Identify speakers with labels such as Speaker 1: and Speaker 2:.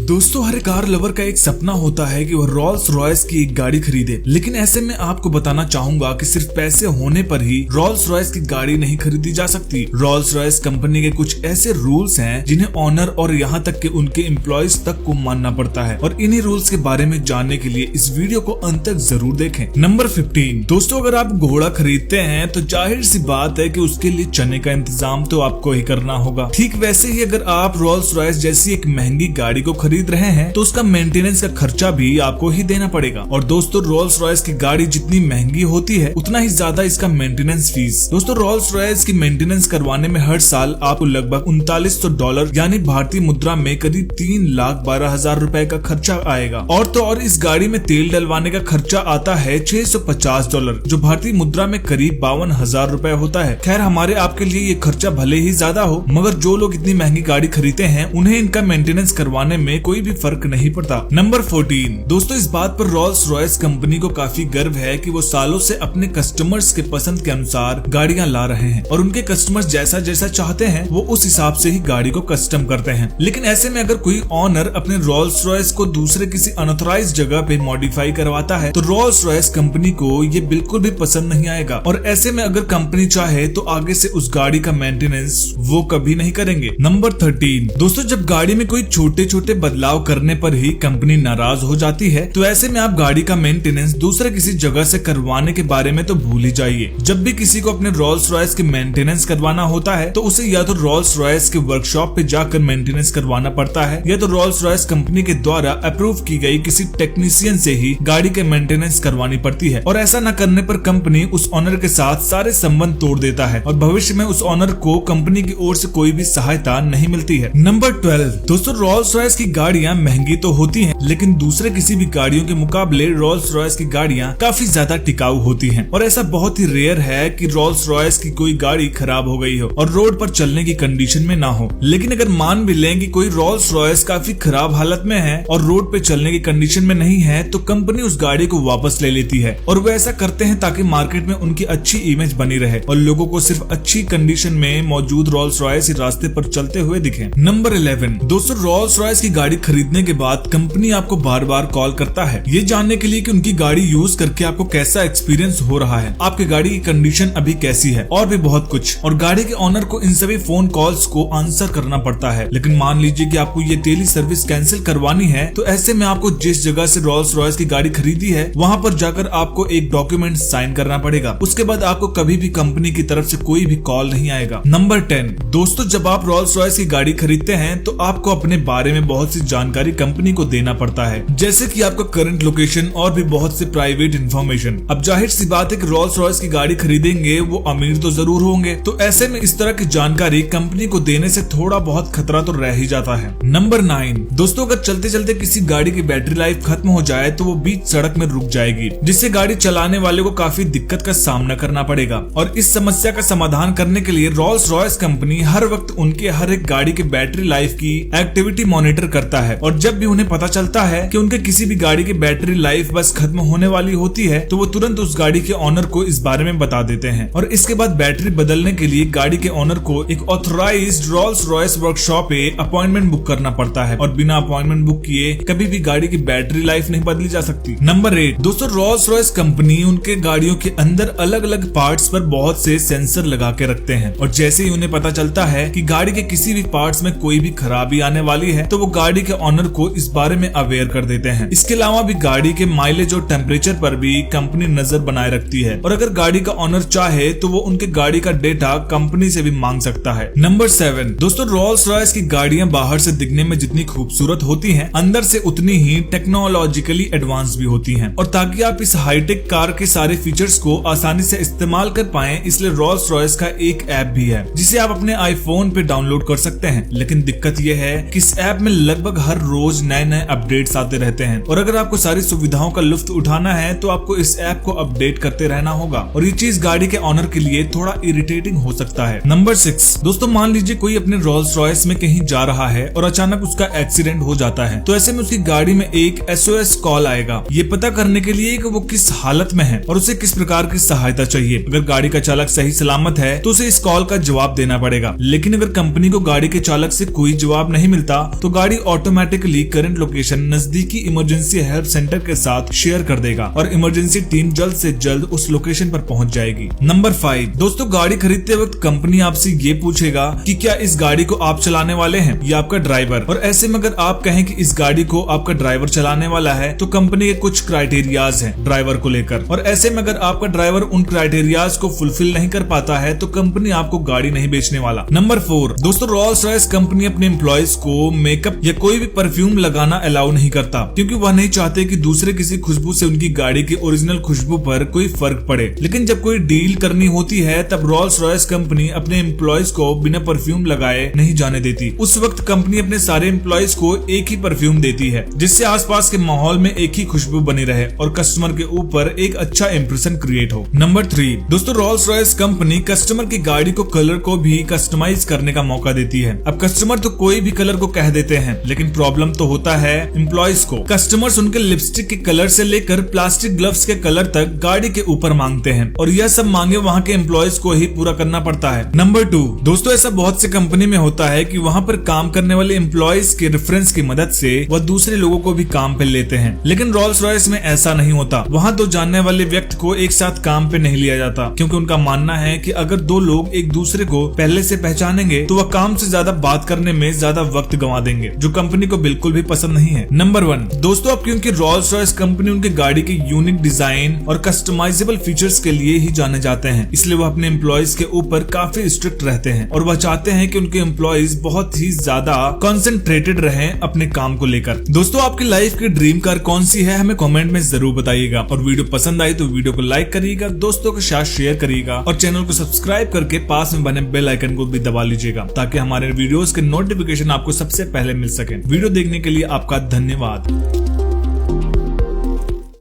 Speaker 1: दोस्तों हर car lover का एक सपना होता है कि वह रोल्स रॉयस की एक गाड़ी खरीदे, लेकिन ऐसे में आपको बताना चाहूंगा कि सिर्फ पैसे होने पर ही रोल्स रॉयस की गाड़ी नहीं खरीदी जा सकती। रोल्स रॉयस कंपनी के कुछ ऐसे रूल्स हैं जिन्हें ऑनर और यहाँ तक कि उनके एम्प्लॉयज तक को मानना पड़ता है, और इन्हीं रूल्स के बारे में जानने के लिए इस वीडियो को अंत तक जरूर देखें। नंबर 15 दोस्तों, अगर आप घोड़ा खरीदते हैं तो जाहिर सी बात है कि उसके लिए चने का इंतजाम तो आपको ही करना होगा। ठीक वैसे ही अगर आप रोल्स रॉयस जैसी एक महंगी गाड़ी को खरीद रहे हैं तो उसका मेंटेनेंस का खर्चा भी आपको ही देना पड़ेगा। और दोस्तों रोल्स रॉयस की गाड़ी जितनी महंगी होती है उतना ही ज्यादा इसका मेंटेनेंस फीस। दोस्तों रोल्स रॉयस की मेंटेनेंस करवाने में हर साल आपको लगभग $3900 यानी भारतीय मुद्रा में करीब 3,12,000 रुपए का खर्चा आएगा। और तो और इस गाड़ी में तेल डलवाने का खर्चा आता है $650 जो भारतीय मुद्रा में करीब 52,000 रुपए होता है। खैर हमारे आपके लिए ये खर्चा भले ही ज्यादा हो, मगर जो लोग इतनी महंगी गाड़ी खरीदते हैं उन्हें इनका मेंटेनेंस करवाने में कोई भी फर्क नहीं पड़ता। नंबर 14 दोस्तों, इस बात पर रोल्स रॉयस कंपनी को काफी गर्व है कि वो सालों से अपने कस्टमर्स के पसंद के अनुसार गाड़ियां ला रहे हैं और उनके कस्टमर्स जैसा जैसा चाहते हैं वो उस हिसाब से ही गाड़ी को कस्टम करते हैं। लेकिन ऐसे में अगर कोई ऑनर अपने रोल्स रॉयस को दूसरे किसी अनऑथराइज्ड जगह पे मॉडिफाई करवाता है तो रोल्स रॉयस कंपनी को ये बिल्कुल भी पसंद नहीं आएगा, और ऐसे में अगर कंपनी चाहे तो आगे से उस गाड़ी का मेंटेनेंस वो कभी नहीं करेंगे। नंबर 13 दोस्तों, जब गाड़ी में कोई छोटे छोटे बदलाव करने पर ही कंपनी नाराज हो जाती है तो ऐसे में आप गाड़ी का मेंटेनेंस दूसरे किसी जगह से करवाने के बारे में तो भूल ही जाइए। जब भी किसी को अपने रोल्स रॉयस के मेंटेनेंस करवाना होता है तो उसे या तो रोल्स रॉयस के वर्कशॉप पे जाकर मेंटेनेंस करवाना पड़ता है या तो रोल्स रॉयस कंपनी के द्वारा अप्रूव की गई किसी टेक्नीशियन से ही गाड़ी के मेंटेनेंस करवानी पड़ती है। और ऐसा न करने पर कंपनी उस ऑनर के साथ सारे संबंध तोड़ देता है और भविष्य में उस ऑनर को कंपनी की ओर से कोई भी सहायता नहीं मिलती है। नंबर 12 दोस्तों, रोल्स रॉयस की गाड़ियां महंगी तो होती हैं, लेकिन दूसरे किसी भी गाड़ियों के मुकाबले रोल्स रॉयस की गाड़ियां काफी ज्यादा टिकाऊ होती हैं। और ऐसा बहुत ही रेयर है कि रोल्स रॉयस की कोई गाड़ी खराब हो गई हो और रोड पर चलने की कंडीशन में ना हो। लेकिन अगर मान भी लें कि कोई रोल्स रॉयस काफी खराब हालत में है और रोड पे चलने की कंडीशन में नहीं है तो कंपनी उस गाड़ी को वापस ले लेती है। और वो ऐसा करते हैं ताकि मार्केट में उनकी अच्छी इमेज बनी रहे और लोगों को सिर्फ अच्छी कंडीशन में मौजूद रोल्स रॉयस रास्ते पर चलते हुए दिखे। नंबर 11 दोस्तों, रोल्स रॉयस की गाड़ी खरीदने के बाद कंपनी आपको बार बार कॉल करता है ये जानने के लिए कि उनकी गाड़ी यूज करके आपको कैसा एक्सपीरियंस हो रहा है, आपकी गाड़ी की कंडीशन अभी कैसी है और भी बहुत कुछ। और गाड़ी के ऑनर को इन सभी फोन कॉल्स को आंसर करना पड़ता है। लेकिन मान लीजिए कि आपको ये डेली सर्विस कैंसिल करवानी है तो ऐसे में आपको जिस जगह से रोल्स रॉयस की गाड़ी खरीदी है वहाँ पर जाकर आपको एक डॉक्यूमेंट साइन करना पड़ेगा। उसके बाद आपको कभी भी कंपनी की तरफ से कोई भी कॉल नहीं आएगा। नंबर 10 दोस्तों, जब आप रोल्स रॉयस की गाड़ी खरीदते हैं तो आपको अपने बारे में बहुत सी जानकारी कंपनी को देना पड़ता है, जैसे कि आपका करंट लोकेशन और भी बहुत से प्राइवेट इंफॉर्मेशन। अब जाहिर सी बात है कि रोल्स रॉयस की गाड़ी खरीदेंगे वो अमीर तो जरूर होंगे, तो ऐसे में इस तरह की जानकारी कंपनी को देने से थोड़ा बहुत खतरा तो रह ही जाता है। नंबर 9 दोस्तों, अगर चलते चलते किसी गाड़ी की बैटरी लाइफ खत्म हो जाए तो वो बीच सड़क में रुक जाएगी, जिससे गाड़ी चलाने वाले को काफी दिक्कत का सामना करना पड़ेगा। और इस समस्या का समाधान करने के लिए रोल्स रॉयस कंपनी हर वक्त उनके हर एक गाड़ी के बैटरी लाइफ की एक्टिविटी मॉनिटर करता है, और जब भी उन्हें पता चलता है कि उनके किसी भी गाड़ी की बैटरी लाइफ बस खत्म होने वाली होती है तो वो तुरंत उस गाड़ी के ऑनर को इस बारे में बता देते हैं। और इसके बाद बैटरी बदलने के लिए गाड़ी के ऑनर को एक ऑथराइज्ड रोल्स रॉयस वर्कशॉप पे अपॉइंटमेंट बुक करना पड़ता है, और बिना अपॉइंटमेंट बुक किए कभी भी गाड़ी की बैटरी लाइफ नहीं बदली जा सकती। नंबर 8 दोस्तों, रोल्स रॉयस कंपनी उनके गाड़ियों के अंदर अलग अलग पार्ट्स पर बहुत से सेंसर लगा के रखते हैं, और जैसे ही उन्हें पता चलता है कि गाड़ी के किसी भी पार्ट्स में कोई भी खराबी आने वाली है तो वो गाड़ी के ऑनर को इस बारे में अवेयर कर देते हैं। इसके अलावा भी गाड़ी के माइलेज और टेम्परेचर पर भी कंपनी नजर बनाए रखती है, और अगर गाड़ी का ऑनर चाहे तो वो उनके गाड़ी का डेटा कंपनी से भी मांग सकता है। नंबर 7 दोस्तों, रोल्स रॉयस की गाड़ियां बाहर से दिखने में जितनी खूबसूरत होती हैं अंदर से उतनी ही टेक्नोलॉजिकली एडवांस भी होती हैं। और ताकि आप इस हाईटेक कार के सारे फीचर्स को आसानी से इस्तेमाल कर पाएं, इसलिए रोल्स रॉयस का एक ऐप भी है जिसे आप अपने आईफोन पे डाउनलोड कर सकते हैं। लेकिन दिक्कत यह है कि इस ऐप में लगभग हर रोज नए नए अपडेट्स आते रहते हैं, और अगर आपको सारी सुविधाओं का लुत्फ उठाना है तो आपको इस ऐप को अपडेट करते रहना होगा, और ये चीज गाड़ी के ऑनर के लिए थोड़ा इरिटेटिंग हो सकता है। नंबर 6 दोस्तों, मान लीजिए कोई अपने रोल्स रॉयस में कहीं जा रहा है और अचानक उसका एक्सीडेंट हो जाता है, तो ऐसे में उसकी गाड़ी में एक SOS कॉल आएगा ये पता करने के लिए कि वो किस हालत में है और उसे किस प्रकार की सहायता चाहिए। अगर गाड़ी का चालक सही सलामत है तो उसे इस कॉल का जवाब देना पड़ेगा, लेकिन अगर कंपनी को गाड़ी के चालक से कोई जवाब नहीं मिलता तो गाड़ी ऑटोमेटिकली करंट लोकेशन नजदीकी इमरजेंसी हेल्प सेंटर के साथ शेयर कर देगा और इमरजेंसी टीम जल्द से जल्द उस लोकेशन पर पहुंच जाएगी। नंबर 5 दोस्तों, गाड़ी खरीदते वक्त कंपनी आपसे ये पूछेगा कि क्या इस गाड़ी को आप चलाने वाले हैं या आपका ड्राइवर। और ऐसे में अगर आप कहें कि इस गाड़ी को आपका ड्राइवर चलाने वाला है तो कंपनी के कुछ क्राइटेरियाज हैं ड्राइवर को लेकर, और ऐसे में अगर आपका ड्राइवर उन क्राइटेरियाज को फुलफिल नहीं कर पाता है तो कंपनी आपको गाड़ी नहीं बेचने वाला। नंबर 4 दोस्तों, रॉल्स रॉयस कंपनी अपने एम्प्लॉयज को मेकअप या कोई भी परफ्यूम लगाना अलाउ नहीं करता, क्योंकि वह नहीं चाहते कि दूसरे किसी खुशबू से उनकी गाड़ी की ओरिजिनल खुशबू पर कोई फर्क पड़े। लेकिन जब कोई डील करनी होती है तब रॉल्स रॉयस कंपनी अपने एम्प्लॉयज को बिना परफ्यूम लगाए नहीं जाने देती। उस वक्त कंपनी अपने सारे एम्प्लॉयज को एक ही परफ्यूम देती है, जिससे आसपास के माहौल में एक ही खुशबू बनी रहे और कस्टमर के ऊपर एक अच्छा इंप्रेशन क्रिएट हो। नंबर 3 दोस्तों, रॉल्स रॉयस कंपनी कस्टमर की गाड़ी को कलर को भी कस्टमाइज करने का मौका देती है। अब कस्टमर तो कोई भी कलर को कह देते हैं, लेकिन प्रॉब्लम तो होता है एम्प्लॉयज को। कस्टमर्स उनके लिपस्टिक के कलर से लेकर प्लास्टिक ग्लव्स के कलर तक गाड़ी के ऊपर मांगते हैं और यह सब मांगे वहाँ के एम्प्लॉयज को ही पूरा करना पड़ता है। नंबर 2 दोस्तों, ऐसा बहुत से कंपनी में होता है कि वहाँ पर काम करने वाले एम्प्लॉयज के रेफरेंस की मदद से वह दूसरे लोगों को भी काम पे लेते हैं, लेकिन रॉल्स रॉयस में ऐसा नहीं होता। वहाँ दो जानने वाले व्यक्ति को एक साथ काम पे नहीं लिया जाता, क्योंकि उनका मानना है कि अगर दो लोग एक दूसरे को पहले से पहचानेंगे तो वह काम से ज्यादा बात करने में ज्यादा वक्त गंवा देंगे, जो कंपनी को बिल्कुल भी पसंद नहीं है। नंबर 1 दोस्तों, अब क्योंकि रॉल्स रॉयस कंपनी उनके गाड़ी के यूनिक डिजाइन और कस्टमाइजेबल फीचर्स के लिए ही जाने जाते हैं, इसलिए वह अपने एम्प्लॉयज के ऊपर काफी स्ट्रिक्ट रहते हैं और वह चाहते हैं कि उनके एम्प्लॉयज बहुत ही ज्यादा कंसंट्रेटेड रहें अपने काम को लेकर। दोस्तों, आपकी लाइफ की ड्रीम कार कौन सी है हमें कमेंट में जरूर बताइएगा, और वीडियो पसंद आई तो वीडियो को लाइक करिएगा, दोस्तों के साथ शेयर करिएगा और चैनल को सब्सक्राइब करके पास में बने बेल आइकन को भी दबा लीजिएगा, ताकि हमारे वीडियोस के नोटिफिकेशन आपको सबसे पहले मिल सके। वीडियो देखने के लिए आपका धन्यवाद।